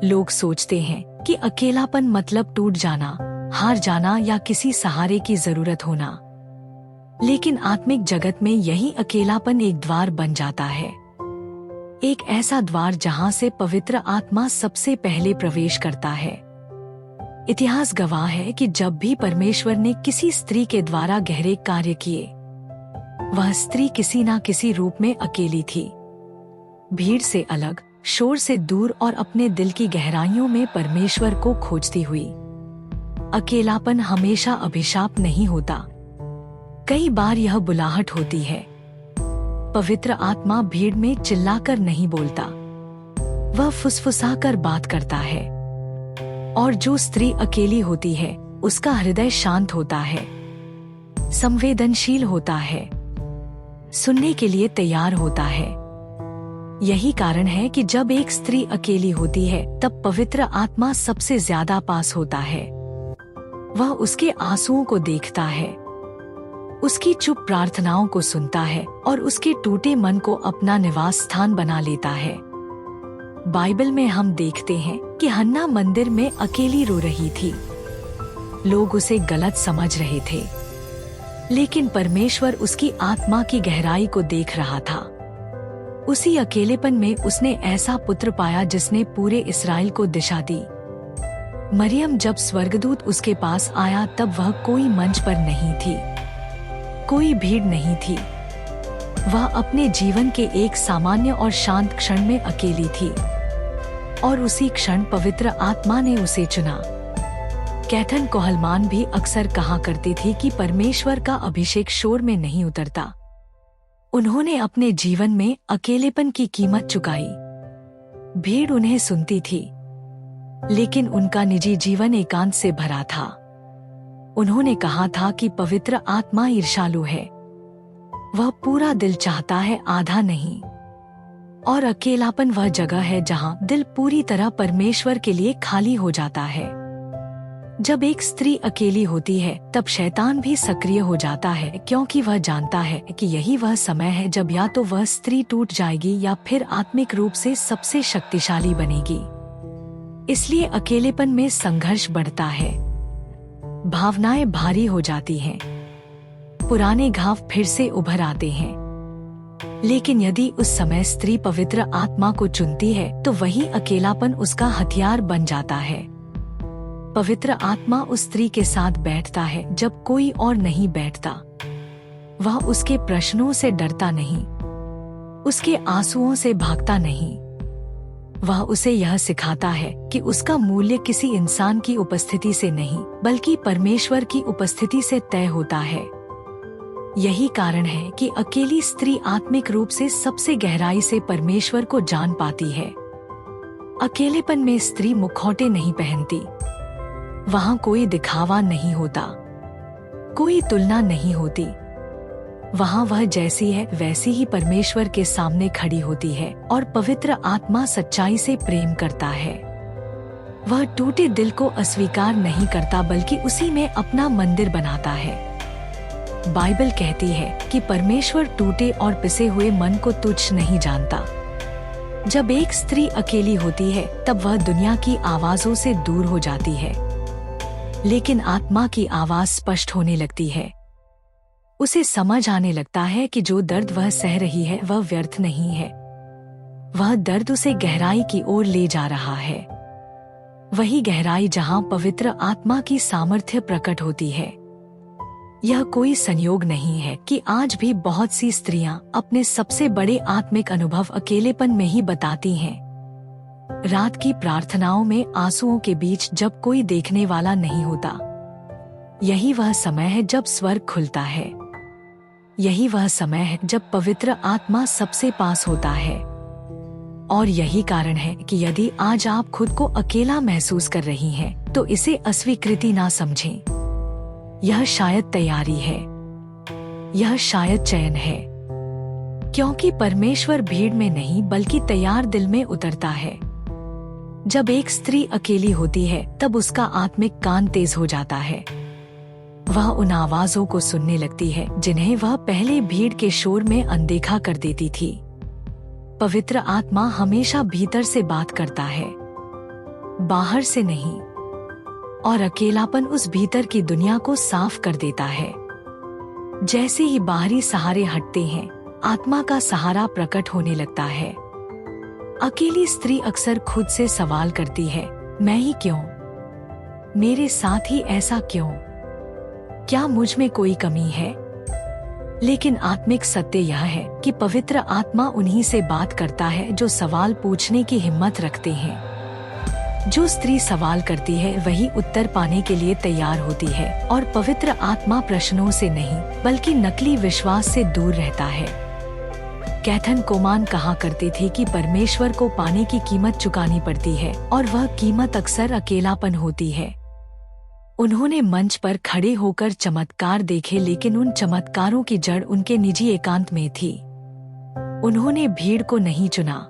लोग सोचते हैं कि अकेलापन मतलब टूट जाना, हार जाना या किसी सहारे की जरूरत होना। लेकिन आत्मिक जगत में यही अकेलापन एक द्वार बन जाता है, एक ऐसा द्वार जहां से पवित्र आत्मा सबसे पहले प्रवेश करता है। इतिहास गवाह है कि जब भी परमेश्वर ने किसी स्त्री के द्वारा गहरे कार्य किए, वह स्त्री किसी न किसी रूप में अकेली थी, भीड़ से अलग, शोर से दूर और अपने दिल की गहराइयों में परमेश्वर को खोजती हुई। अकेलापन हमेशा अभिशाप नहीं होता, कई बार यह बुलाहट होती है। पवित्र आत्मा भीड़ में चिल्लाकर नहीं बोलता, वह फुसफुसाकर बात करता है। और जो स्त्री अकेली होती है, उसका हृदय शांत होता है, संवेदनशील होता है, सुनने के लिए तैयार होता है। यही कारण है कि जब एक स्त्री अकेली होती है, तब पवित्र आत्मा सबसे ज्यादा पास होता है। वह उसके आंसुओं को देखता है, उसकी चुप प्रार्थनाओं को सुनता है और उसके टूटे मन को अपना निवास स्थान बना लेता है। बाइबल में हम देखते हैं कि हन्ना मंदिर में अकेली रो रही थी। लोग उसे गलत समझ रहे थे, लेकिन परमेश्वर उसकी आत्मा की गहराई को देख रहा था। उसी अकेलेपन में उसने ऐसा पुत्र पाया जिसने पूरे इस्राएल को दिशा दी। मरियम जब स्वर्गदूत उसके पास आया, तब वह कोई मंच पर नहीं थी, कोई भीड़ नहीं थी। वह अपने जीवन के एक सामान्य और शांत क्षण में अकेली थी, और उसी क्षण पवित्र आत्मा ने उसे चुना। कैथन कोहलमान भी अक्सर कहा करती थी कि परमेश्वर का अभिषेक शोर में नहीं उतरता। उन्होंने अपने जीवन में अकेलेपन की कीमत चुकाई। भीड़ उन्हें सुनती थी, लेकिन उनका निजी जीवन एकांत से भरा था। उन्होंने कहा था कि पवित्र आत्मा ईर्ष्यालु है, वह पूरा दिल चाहता है, आधा नहीं। और अकेलापन वह जगह है जहां दिल पूरी तरह परमेश्वर के लिए खाली हो जाता है। जब एक स्त्री अकेली होती है, तब शैतान भी सक्रिय हो जाता है, क्योंकि वह जानता है कि यही वह समय है जब या तो वह स्त्री टूट जाएगी या फिर आत्मिक रूप से सबसे शक्तिशाली बनेगी। इसलिए अकेलेपन में संघर्ष बढ़ता है, भावनाएं भारी हो जाती हैं, पुराने घाव फिर से उभर आते हैं। लेकिन यदि उस समय स्त्री पवित्र आत्मा को चुनती है, तो वही अकेलापन उसका हथियार बन जाता है। पवित्र आत्मा उस स्त्री के साथ बैठता है जब कोई और नहीं बैठता। वह उसके प्रश्नों से डरता नहीं, उसके आंसुओं से भागता नहीं। वह उसे यह सिखाता है कि उसका मूल्य किसी इंसान की उपस्थिति से नहीं, बल्कि परमेश्वर की उपस्थिति से तय होता है। यही कारण है कि अकेली स्त्री आत्मिक रूप से सबसे गहराई से परमेश्वर को जान पाती है। अकेलेपन में स्त्री मुखौटे नहीं पहनती, वहां कोई दिखावा नहीं होता, कोई तुलना नहीं होती। वहां वह जैसी है वैसी ही परमेश्वर के सामने खड़ी होती है, और पवित्र आत्मा सच्चाई से प्रेम करता है। वह टूटे दिल को अस्वीकार नहीं करता, बल्कि उसी में अपना मंदिर बनाता है। बाइबल कहती है कि परमेश्वर टूटे और पिसे हुए मन को तुच्छ नहीं जानता। जब एक स्त्री अकेली होती है, तब वह दुनिया की आवाजों से दूर हो जाती है, लेकिन आत्मा की आवाज स्पष्ट होने लगती है। उसे समझ आने लगता है कि जो दर्द वह सह रही है वह व्यर्थ नहीं है। वह दर्द उसे गहराई की ओर ले जा रहा है, वही गहराई जहां पवित्र आत्मा की सामर्थ्य प्रकट होती है। यह कोई संयोग नहीं है कि आज भी बहुत सी स्त्रियां अपने सबसे बड़े आत्मिक अनुभव अकेलेपन में ही बताती हैं। रात की प्रार्थनाओं में आंसुओं के बीच, जब कोई देखने वाला नहीं होता। यही वह समय है जब स्वर्ग खुलता है। यही वह समय है जब पवित्र आत्मा सबसे पास होता है। और यही कारण है कि यदि आज आप खुद को अकेला महसूस कर रही हैं, तो इसे अस्वीकृति ना समझें। यह शायद तैयारी है, यह शायद चयन है, क्योंकि परमेश्वर भीड़ में नहीं बल्कि तैयार दिल में उतरता है। जब एक स्त्री अकेली होती है, तब उसका आत्मिक कान तेज हो जाता है। वह उन आवाजों को सुनने लगती है जिन्हें वह पहले भीड़ के शोर में अनदेखा कर देती थी। पवित्र आत्मा हमेशा भीतर से बात करता है। बाहर से नहीं, और अकेलापन उस भीतर की दुनिया को साफ कर देता है। जैसे ही बाहरी सहारे हटते हैं, आत्मा का सहारा प्रकट होने लगता है। अकेली स्त्री अक्सर खुद से सवाल करती है, मैं ही क्यों? मेरे साथ ही ऐसा क्यों? क्या मुझ में कोई कमी है? लेकिन आत्मिक सत्य यह है कि पवित्र आत्मा उन्हीं से बात करता है जो सवाल पूछने की हिम्मत रखते हैं। जो स्त्री सवाल करती है वही उत्तर पाने के लिए तैयार होती है, और पवित्र आत्मा प्रश्नों से नहीं बल्कि नकली विश्वास से दूर रहता है। कैथन कोमान कहा करती थी कि परमेश्वर को पाने की कीमत चुकानी पड़ती है, और वह कीमत अक्सर अकेलापन होती है। उन्होंने मंच पर खड़े होकर चमत्कार देखे, लेकिन उन चमत्कारों की जड़ उनके निजी एकांत में थी। उन्होंने भीड़ को नहीं चुना,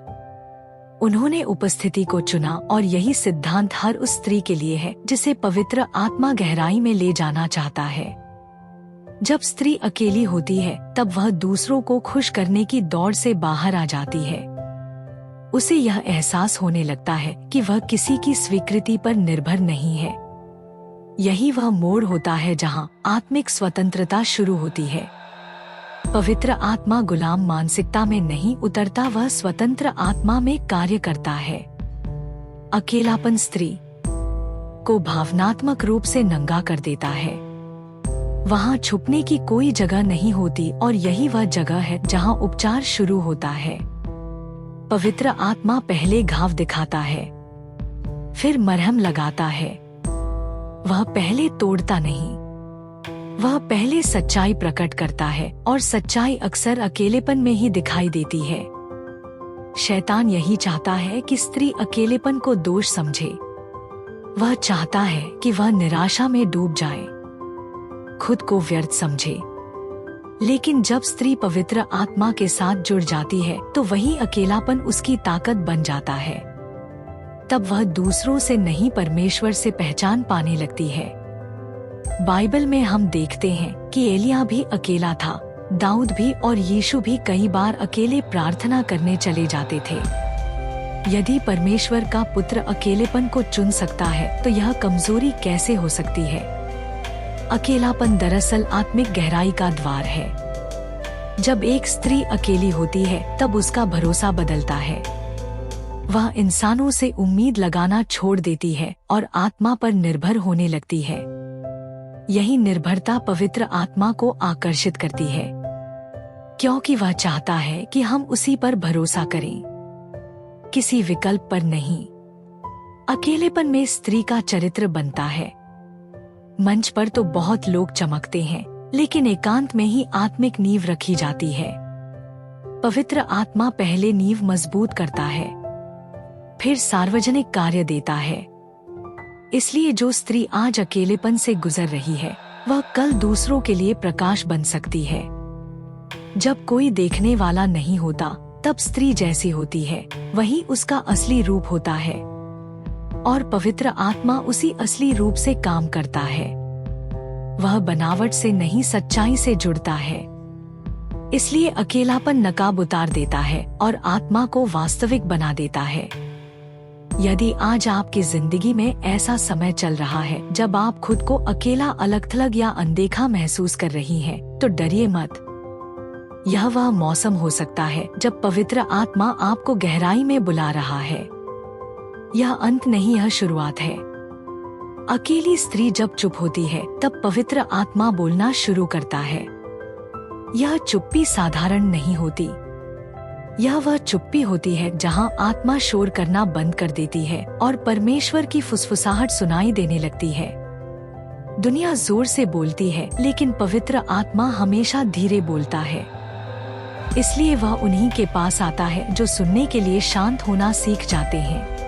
उन्होंने उपस्थिति को चुना, और यही सिद्धांत हर उस स्त्री के लिए है जिसे पवित्र आत्मा गहराई में ले जाना चाहता है। जब स्त्री अकेली होती है तब वह दूसरों को खुश करने की दौड़ से बाहर आ जाती है। उसे यह एहसास होने लगता है कि वह किसी की स्वीकृति पर निर्भर नहीं है। यही वह मोड़ होता है जहां आत्मिक स्वतंत्रता शुरू होती है। पवित्र आत्मा गुलाम मानसिकता में नहीं उतरता, वह स्वतंत्र आत्मा में कार्य करता है। अकेलापन स्त्री को भावनात्मक रूप से नंगा कर देता है। वहां छुपने की कोई जगह नहीं होती, और यही वह जगह है जहां उपचार शुरू होता है। पवित्र आत्मा पहले घाव दिखाता है, फिर मरहम लगाता है। वह पहले तोड़ता नहीं, वह पहले सच्चाई प्रकट करता है, और सच्चाई अक्सर अकेलेपन में ही दिखाई देती है। शैतान यही चाहता है कि स्त्री अकेलेपन को दोष समझे। वह चाहता है कि वह निराशा में डूब जाए, खुद को व्यर्थ समझे। लेकिन जब स्त्री पवित्र आत्मा के साथ जुड़ जाती है तो वही अकेलापन उसकी ताकत बन जाता है। तब वह दूसरों से नहीं परमेश्वर से पहचान पाने लगती है। बाइबल में हम देखते हैं कि एलिया भी अकेला था, दाऊद भी, और यीशु भी कई बार अकेले प्रार्थना करने चले जाते थे। यदि परमेश्वर का पुत्र अकेलेपन को चुन सकता है तो यह कमजोरी कैसे हो सकती है? अकेलापन दरअसल आत्मिक गहराई का द्वार है। जब एक स्त्री अकेली होती है तब उसका भरोसा बदलता है। वह इंसानों से उम्मीद लगाना छोड़ देती है और आत्मा पर निर्भर होने लगती है। यही निर्भरता पवित्र आत्मा को आकर्षित करती है, क्योंकि वह चाहता है कि हम उसी पर भरोसा करें, किसी विकल्प पर नहीं। अकेलेपन में स्त्री का चरित्र बनता है। मंच पर तो बहुत लोग चमकते हैं, लेकिन एकांत में ही आत्मिक नींव रखी जाती है। पवित्र आत्मा पहले नींव मजबूत करता है, फिर सार्वजनिक कार्य देता है। इसलिए जो स्त्री आज अकेलेपन से गुजर रही है वह कल दूसरों के लिए प्रकाश बन सकती है। जब कोई देखने वाला नहीं होता तब स्त्री जैसी होती है वही उसका असली रूप होता है, और पवित्र आत्मा उसी असली रूप से काम करता है। वह बनावट से नहीं सच्चाई से जुड़ता है। इसलिए अकेलापन नकाब उतार देता है और आत्मा को वास्तविक बना देता है। यदि आज आपकी जिंदगी में ऐसा समय चल रहा है जब आप खुद को अकेला, अलग-थलग या अनदेखा महसूस कर रही हैं, तो डरिए मत। यह वह मौसम हो सकता है जब पवित्र आत्मा आपको गहराई में बुला रहा है। यह अंत नहीं, यह शुरुआत है। अकेली स्त्री जब चुप होती है तब पवित्र आत्मा बोलना शुरू करता है। यह चुप्पी साधारण नहीं होती। यह वह चुप्पी होती है जहां आत्मा शोर करना बंद कर देती है और परमेश्वर की फुसफुसाहट सुनाई देने लगती है। दुनिया जोर से बोलती है, लेकिन पवित्र आत्मा हमेशा धीरे बोलता है। इसलिए वह उन्हीं के पास आता है जो सुनने के लिए शांत होना सीख जाते हैं।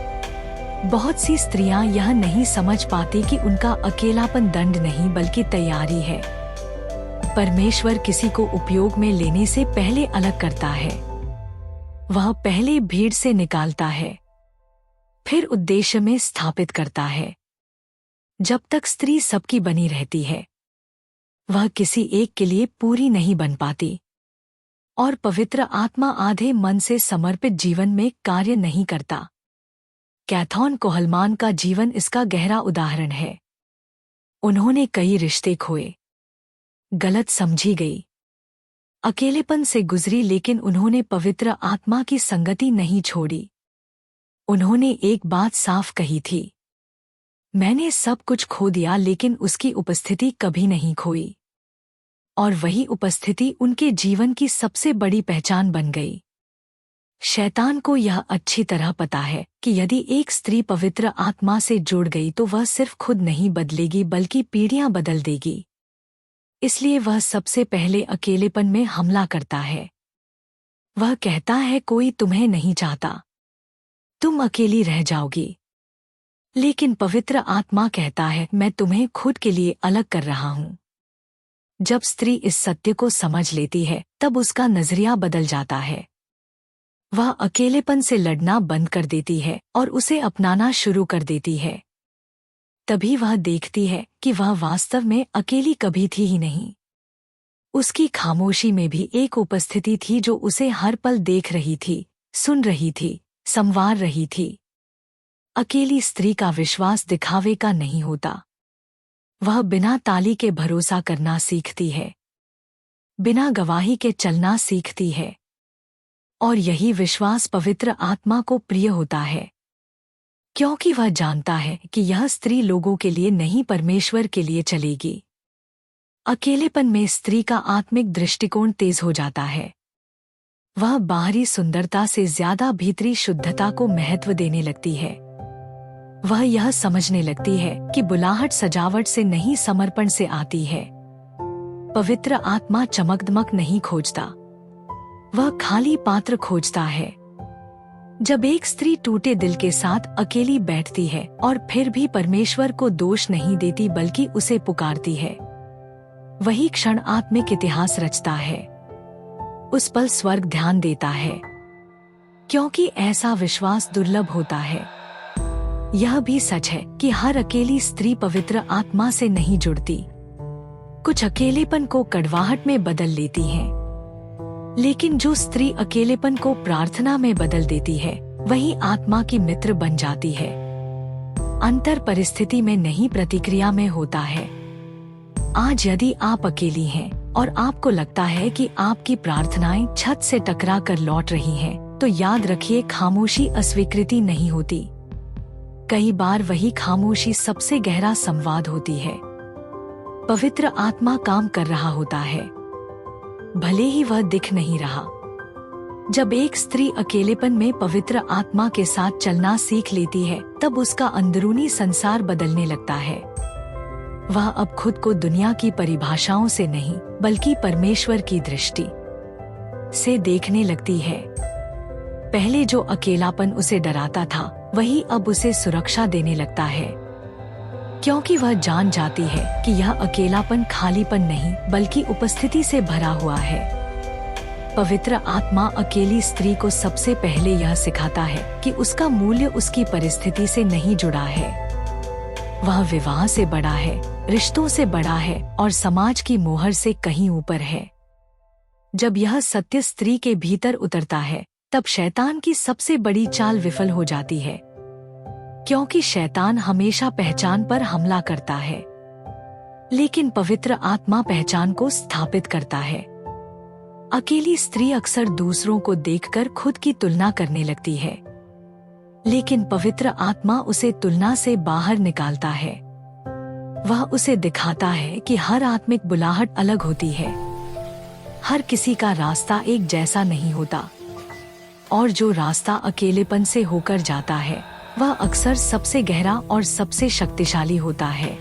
बहुत सी स्त्रियां यह नहीं समझ पाती कि उनका अकेलापन दंड नहीं बल्कि तैयारी है। परमेश्वर किसी को उपयोग में लेने से पहले अलग करता है। वह पहले भीड़ से निकालता है, फिर उद्देश्य में स्थापित करता है। जब तक स्त्री सबकी बनी रहती है, वह किसी एक के लिए पूरी नहीं बन पाती, और पवित्र आत्मा आधे मन से समर्पित जीवन में कार्य नहीं करता। कैथरीन कोहलमान का जीवन इसका गहरा उदाहरण है। उन्होंने कई रिश्ते खोए, गलत समझी गई, अकेलेपन से गुजरी, लेकिन उन्होंने पवित्र आत्मा की संगति नहीं छोड़ी। उन्होंने एक बात साफ कही थी, मैंने सब कुछ खो दिया लेकिन उसकी उपस्थिति कभी नहीं खोई। और वही उपस्थिति उनके जीवन की सबसे बड़ी पहचान बन गई। शैतान को यह अच्छी तरह पता है कि यदि एक स्त्री पवित्र आत्मा से जुड़ गई तो वह सिर्फ खुद नहीं बदलेगी बल्कि पीढ़ियां बदल देगी। इसलिए वह सबसे पहले अकेलेपन में हमला करता है। वह कहता है कोई तुम्हें नहीं चाहता, तुम अकेली रह जाओगी। लेकिन पवित्र आत्मा कहता है मैं तुम्हें खुद के लिए अलग कर रहा हूं। जब स्त्री इस सत्य को समझ लेती है तब उसका नजरिया बदल जाता है। वह अकेलेपन से लड़ना बंद कर देती है और उसे अपनाना शुरू कर देती है। तभी वह देखती है कि वह वास्तव में अकेली कभी थी ही नहीं। उसकी खामोशी में भी एक उपस्थिति थी जो उसे हर पल देख रही थी, सुन रही थी, संवार रही थी। अकेली स्त्री का विश्वास दिखावे का नहीं होता। वह बिना ताली के भरोसा करना सीखती है, बिना गवाही के चलना सीखती है। और यही विश्वास पवित्र आत्मा को प्रिय होता है, क्योंकि वह जानता है कि यह स्त्री लोगों के लिए नहीं परमेश्वर के लिए चलेगी। अकेलेपन में स्त्री का आत्मिक दृष्टिकोण तेज हो जाता है। वह बाहरी सुंदरता से ज्यादा भीतरी शुद्धता को महत्व देने लगती है। वह यह समझने लगती है कि बुलाहट सजावट से नहीं समर्पण से आती है। पवित्र आत्मा चमकदमक नहीं खोजता, वह खाली पात्र खोजता है। जब एक स्त्री टूटे दिल के साथ अकेली बैठती है और फिर भी परमेश्वर को दोष नहीं देती बल्कि उसे पुकारती है, वही क्षण आत्मिक इतिहास रचता है। उस पल स्वर्ग ध्यान देता है, क्योंकि ऐसा विश्वास दुर्लभ होता है। यह भी सच है कि हर अकेली स्त्री पवित्र आत्मा से नहीं जुड़ती। कुछ अकेलेपन को कड़वाहट में बदल लेती हैं, लेकिन जो स्त्री अकेलेपन को प्रार्थना में बदल देती है वही आत्मा की मित्र बन जाती है। अंतर परिस्थिति में नहीं, प्रतिक्रिया में होता है। आज यदि आप अकेली हैं और आपको लगता है कि आपकी प्रार्थनाएं छत से टकरा कर लौट रही हैं, तो याद रखिए खामोशी अस्वीकृति नहीं होती। कई बार वही खामोशी सबसे गहरा संवाद होती है। पवित्र आत्मा काम कर रहा होता है, भले ही वह दिख नहीं रहा। जब एक स्त्री अकेलेपन में पवित्र आत्मा के साथ चलना सीख लेती है तब उसका अंदरूनी संसार बदलने लगता है। वह अब खुद को दुनिया की परिभाषाओं से नहीं बल्कि परमेश्वर की दृष्टि से देखने लगती है। पहले जो अकेलापन उसे डराता था वही अब उसे सुरक्षा देने लगता है, क्योंकि वह जान जाती है कि यह अकेलापन खालीपन नहीं बल्कि उपस्थिति से भरा हुआ है। पवित्र आत्मा अकेली स्त्री को सबसे पहले यह सिखाता है कि उसका मूल्य उसकी परिस्थिति से नहीं जुड़ा है। वह विवाह से बड़ा है, रिश्तों से बड़ा है और समाज की मोहर से कहीं ऊपर है। जब यह सत्य स्त्री के भीतर उतरता है तब शैतान की सबसे बड़ी चाल विफल हो जाती है, क्योंकि शैतान हमेशा पहचान पर हमला करता है, लेकिन पवित्र आत्मा पहचान को स्थापित करता है। अकेली स्त्री अक्सर दूसरों को देखकर खुद की तुलना करने लगती है, लेकिन पवित्र आत्मा उसे तुलना से बाहर निकालता है। वह उसे दिखाता है कि हर आत्मिक बुलाहट अलग होती है, हर किसी का रास्ता एक जैसा नहीं होता, और जो रास्ता अकेलेपन से होकर जाता है वह अक्सर सबसे गहरा और सबसे शक्तिशाली होता है।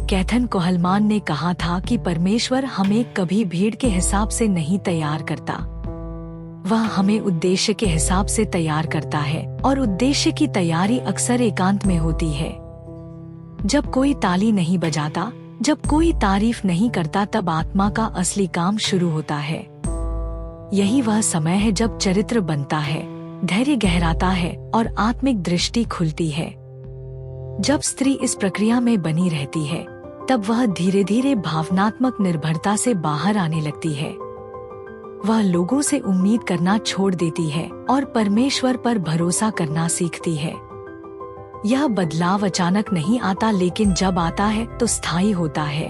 कैथरीन कोहलमान ने कहा था कि परमेश्वर हमें कभी भीड़ के हिसाब से नहीं तैयार करता, वह हमें उद्देश्य के हिसाब से तैयार करता है, और उद्देश्य की तैयारी अक्सर एकांत में होती है। जब कोई ताली नहीं बजाता, जब कोई तारीफ नहीं करता, तब आत्मा का असली काम शुरू होता है। यही वह समय है जब चरित्र बनता है, धैर्य गहराता है और आत्मिक दृष्टि खुलती है। जब स्त्री इस प्रक्रिया में बनी रहती है तब वह धीरे धीरे भावनात्मक निर्भरता से बाहर आने लगती है। वह लोगों से उम्मीद करना छोड़ देती है और परमेश्वर पर भरोसा करना सीखती है। यह बदलाव अचानक नहीं आता, लेकिन जब आता है तो स्थायी होता है।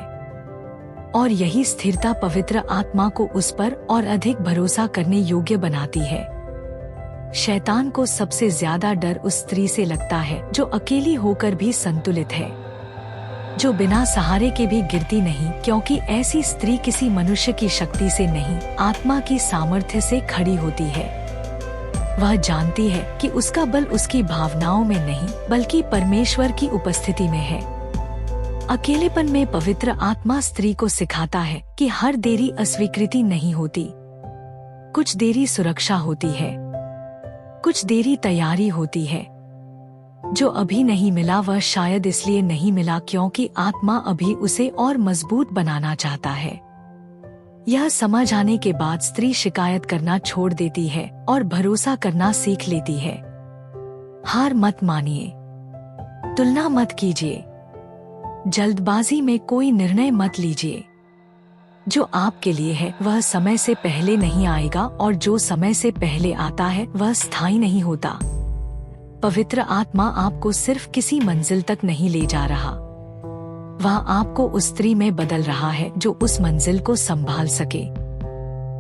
और यही स्थिरता पवित्र आत्मा को उस पर और अधिक भरोसा करने योग्य बनाती है। शैतान को सबसे ज्यादा डर उस स्त्री से लगता है जो अकेली होकर भी संतुलित है, जो बिना सहारे के भी गिरती नहीं, क्योंकि ऐसी स्त्री किसी मनुष्य की शक्ति से नहीं, आत्मा की सामर्थ्य से खड़ी होती है। वह जानती है कि उसका बल उसकी भावनाओं में नहीं, बल्कि परमेश्वर की उपस्थिति में है। अकेलेपन में पवित्र आत्मा स्त्री को सिखाता है कि हर देरी अस्वीकृति नहीं होती, कुछ देरी सुरक्षा होती है, कुछ देरी तैयारी होती है। जो अभी नहीं मिला वह शायद इसलिए नहीं मिला क्योंकि आत्मा अभी उसे और मजबूत बनाना चाहता है। यह समझ आने के बाद स्त्री शिकायत करना छोड़ देती है और भरोसा करना सीख लेती है। हार मत मानिए, तुलना मत कीजिए, जल्दबाजी में कोई निर्णय मत लीजिए। जो आपके लिए है वह समय से पहले नहीं आएगा, और जो समय से पहले आता है वह स्थायी नहीं होता। पवित्र आत्मा आपको सिर्फ किसी मंजिल तक नहीं ले जा रहा, वह आपको उस स्त्री में बदल रहा है जो उस मंजिल को संभाल सके।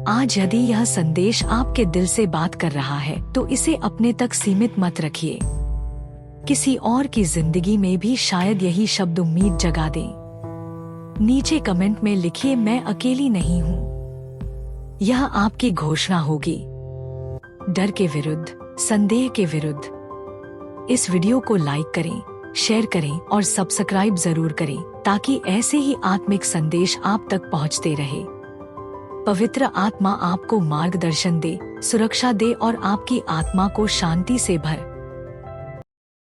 आज यदि यह संदेश आपके दिल से बात कर रहा है तो इसे अपने तक सीमित मत रखिए। किसी और की जिंदगी में भी शायद यही शब्द उम्मीद जगा दें। नीचे कमेंट में लिखिए, मैं अकेली नहीं हूँ। यह आपकी घोषणा होगी, डर के विरुद्ध, संदेह के विरुद्ध। इस वीडियो को लाइक करें, शेयर करें और सब्सक्राइब जरूर करें, ताकि ऐसे ही आत्मिक संदेश आप तक पहुंचते रहे। पवित्र आत्मा आपको मार्गदर्शन दे, सुरक्षा दे और आपकी आत्मा को शांति से भर